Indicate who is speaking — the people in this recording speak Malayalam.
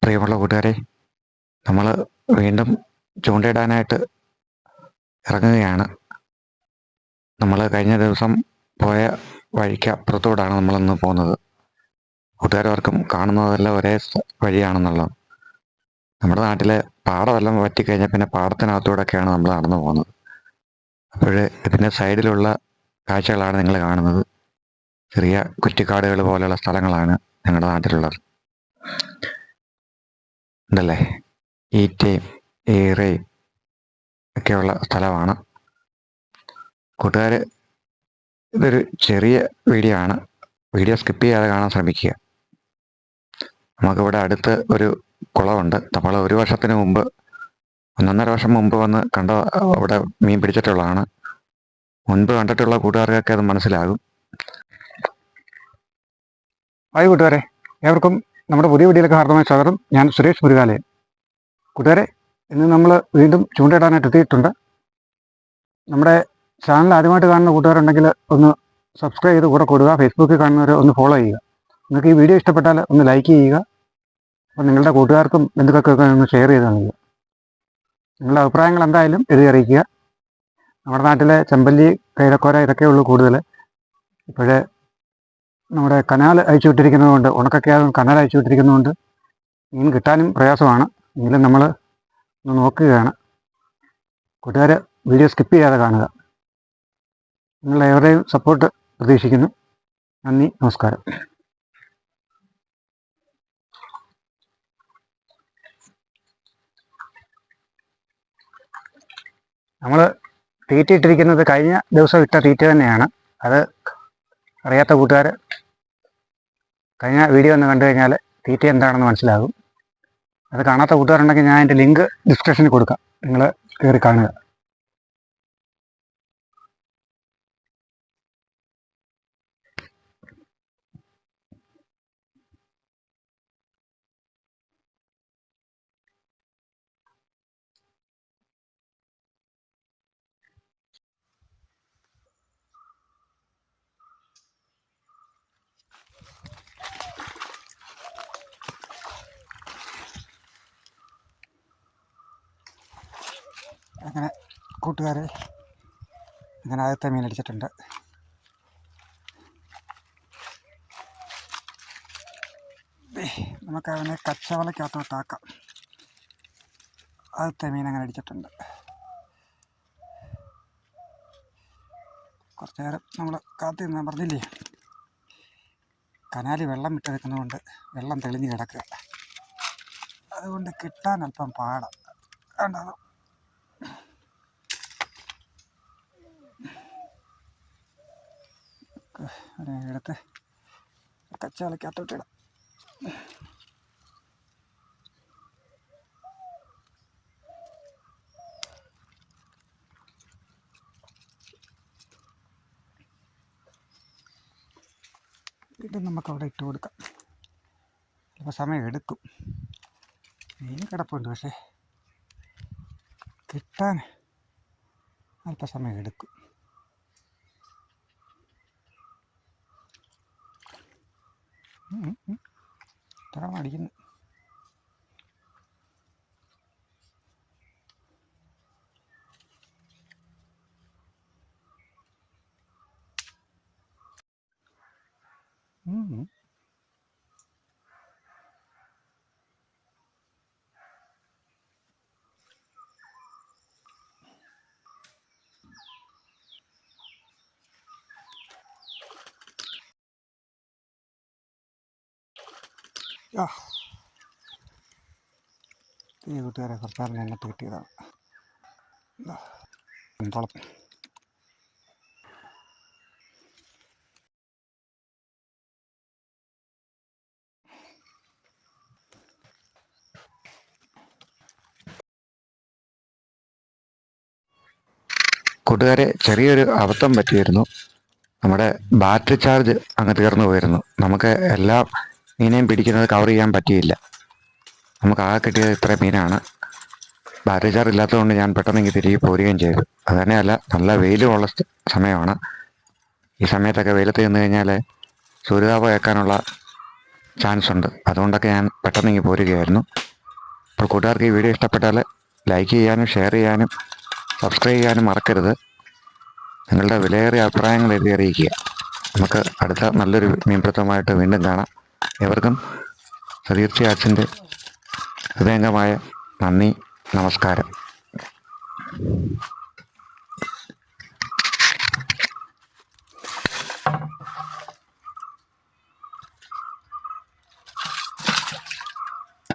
Speaker 1: പ്രിയമുള്ള കൂട്ടുകാരെ, നമ്മൾ വീണ്ടും ചൂണ്ടയിടാനായിട്ട് ഇറങ്ങുകയാണ്. നമ്മൾ കഴിഞ്ഞ ദിവസം പോയ വഴിക്ക് അപ്പുറത്തോടാണ് നമ്മളിന്ന് പോകുന്നത്. കൂട്ടുകാർക്കും കാണുന്നതെല്ലാം ഒരേ വഴിയാണെന്നുള്ളത്. നമ്മുടെ നാട്ടിലെ പാടമെല്ലാം വറ്റിക്കഴിഞ്ഞാൽ പിന്നെ പാടത്തിനകത്തൂടെയൊക്കെയാണ് നമ്മൾ നടന്നു പോകുന്നത്. അപ്പോൾ ഇതിൻ്റെ സൈഡിലുള്ള കാഴ്ചകളാണ് നിങ്ങൾ കാണുന്നത്. ചെറിയ കുറ്റിക്കാടുകൾ പോലെയുള്ള സ്ഥലങ്ങളാണ് ഞങ്ങളുടെ നാട്ടിലുള്ളത്. ഉണ്ടല്ലേ, ഈറ്റയും ഈറയും ഒക്കെയുള്ള സ്ഥലമാണ്. കൂട്ടുകാർ, ഇതൊരു ചെറിയ വീഡിയോ ആണ്. വീഡിയോ സ്കിപ്പ് ചെയ്യാതെ കാണാൻ ശ്രമിക്കുക. നമുക്കിവിടെ അടുത്ത് ഒരു കുളമുണ്ട്. നമ്മൾ 1 വർഷത്തിന് മുമ്പ് 1.5 വർഷം മുമ്പ് വന്ന് കണ്ട അവിടെ മീൻ പിടിച്ചിട്ടുള്ളതാണ്. മുൻപ് കണ്ടിട്ടുള്ള കൂട്ടുകാർക്കൊക്കെ അത് മനസ്സിലാകും. ഹായ് കൂട്ടുകാരെ, ഏവർക്കും നമ്മുടെ പുതിയ വീഡിയോയിലേക്ക് ഹാർദമായ സ്വാഗതം. ഞാൻ സുരേഷ് മുരുകാലയൻ. കൂട്ടുകാരെ, ഇന്ന് നമ്മൾ വീണ്ടും ചൂണ്ടയിടാനായിട്ട് എത്തിയിട്ടുണ്ട്. നമ്മുടെ ചാനൽ ആദ്യമായിട്ട് കാണുന്ന കൂട്ടുകാരുണ്ടെങ്കിൽ ഒന്ന് സബ്സ്ക്രൈബ് ചെയ്ത് കൂടെ കൊടുക്കുക. ഫേസ്ബുക്കിൽ കാണുന്നവർ ഒന്ന് ഫോളോ ചെയ്യുക. നിങ്ങൾക്ക് ഈ വീഡിയോ ഇഷ്ടപ്പെട്ടാൽ ഒന്ന് ലൈക്ക് ചെയ്യുക. അപ്പോൾ നിങ്ങളുടെ കൂട്ടുകാർക്കും ബന്ധുക്കൾക്കൊക്കെ ഒന്ന് ഷെയർ ചെയ്ത് നൽകുക. നിങ്ങളുടെ അഭിപ്രായങ്ങൾ എന്തായാലും എഴുതി അറിയിക്കുക. നമ്മുടെ നാട്ടിലെ ചെമ്പല്ലി, കൈതക്കോര ഇതൊക്കെ ഉള്ളൂ കൂടുതൽ. ഇപ്പോഴേ നമ്മുടെ കനാൽ അയച്ചു വിട്ടിരിക്കുന്നതുകൊണ്ട്, ഉണക്കൊക്കെ കനാൽ അയച്ചു വിട്ടിരിക്കുന്നതുകൊണ്ട് മീൻ കിട്ടാനും പ്രയാസമാണ്. എങ്കിലും നമ്മൾ ഒന്ന് നോക്കുകയാണ്. കൂട്ടുകാർ വീഡിയോ സ്കിപ്പ് ചെയ്യാതെ കാണുക. നിങ്ങളുടെ എവരുടെയും സപ്പോർട്ട് പ്രതീക്ഷിക്കുന്നു. നന്ദി, നമസ്കാരം. നമ്മൾ തീറ്റ ഇട്ടിരിക്കുന്നത് കഴിഞ്ഞ ദിവസം ഇട്ട തീറ്റ തന്നെയാണ്. അത് അറിയാത്ത കൂട്ടുകാർ കഴിഞ്ഞ വീഡിയോ ഒന്ന് കണ്ടു കഴിഞ്ഞാൽ തീറ്റ എന്താണെന്ന് മനസ്സിലാകും. അത് കാണാത്ത കൂട്ടുകാരുണ്ടെങ്കിൽ ഞാൻ അതിൻ്റെ ലിങ്ക് ഡിസ്ക്രിപ്ഷനിൽ കൊടുക്കാം. നിങ്ങൾ കയറി കാണുക. അങ്ങനെ കൂട്ടുകാരെ, അങ്ങനെ ആദ്യത്തെ മീൻ അടിച്ചിട്ടുണ്ട്. നമുക്ക് അവനെ കച്ചവലക്കകത്തോട്ടാക്കാം. ആദ്യത്തെ മീൻ അങ്ങനെ അടിച്ചിട്ടുണ്ട്. കുറച്ച് നേരം നമ്മൾ കാത്തു നിന്നാൻ പറഞ്ഞില്ലേ, കനാലിൽ വെള്ളം വിട്ടെടുക്കുന്നതുകൊണ്ട് വെള്ളം തെളിഞ്ഞ് കിടക്കുക. അതുകൊണ്ട് കിട്ടാൻ അല്പം പാടാണ്. കണ്ടോ, എടുത്ത് കച്ചാലക്കകത്തോട്ടിടാം. വീണ്ടും നമുക്കവിടെ ഇട്ട് കൊടുക്കാം. ചിലപ്പോൾ സമയം എടുക്കും. മീൻ കിടപ്പുണ്ട്, പക്ഷേ കിട്ടാൻ അല്പസമയം എടുക്കും. ഇത്ര അടിക്കുന്നു. ഈ കൂട്ടുകാരെ കുറച്ചാറിന് എണ്ണത്ത് കിട്ടിയതാണ്. കുളം കൂട്ടുകാരെ, ചെറിയൊരു അബദ്ധം പറ്റിയിരുന്നു. നമ്മുടെ ബാറ്ററി ചാർജ് അങ്ങ് തീർന്നു പോയിരുന്നു. നമുക്ക് എല്ലാ മീനെയും പിടിക്കുന്നത് കവർ ചെയ്യാൻ പറ്റിയില്ല. നമുക്ക് ആകെ കിട്ടിയത് ഇത്ര മീനാണ്. ബാറ്ററി ചാർജ് ഇല്ലാത്തതുകൊണ്ട് ഞാൻ പെട്ടെന്ന് തിരികെ പോരുകയും ചെയ്തു. അത് തന്നെയല്ല, നല്ല വെയിലുമുള്ള സമയമാണ്. ഈ സമയത്തൊക്കെ വെയിലത്ത് നിന്ന് കഴിഞ്ഞാൽ സൂര്യതാപം ഏൽക്കാനുള്ള ചാൻസ് ഉണ്ട്. അതുകൊണ്ടൊക്കെ ഞാൻ പെട്ടെന്ന് ഇങ്ങ് പോരുകയായിരുന്നു. അപ്പോൾ കൂട്ടുകാർക്ക് ഈ വീഡിയോ ഇഷ്ടപ്പെട്ടാൽ ലൈക്ക് ചെയ്യാനും ഷെയർ ചെയ്യാനും സബ്സ്ക്രൈബ് ചെയ്യാനും മറക്കരുത്. നിങ്ങളുടെ വിലയേറിയ അഭിപ്രായങ്ങൾ എഴുതി അറിയിക്കുക. നമുക്ക് അടുത്ത നല്ലൊരു മീൻപിടുത്തമായിട്ട് വീണ്ടും കാണാം. ഏവർക്കും സതീർ ചാച്ചൻ്റെ ഹൃദയംഗമായ നന്ദി, നമസ്കാരം.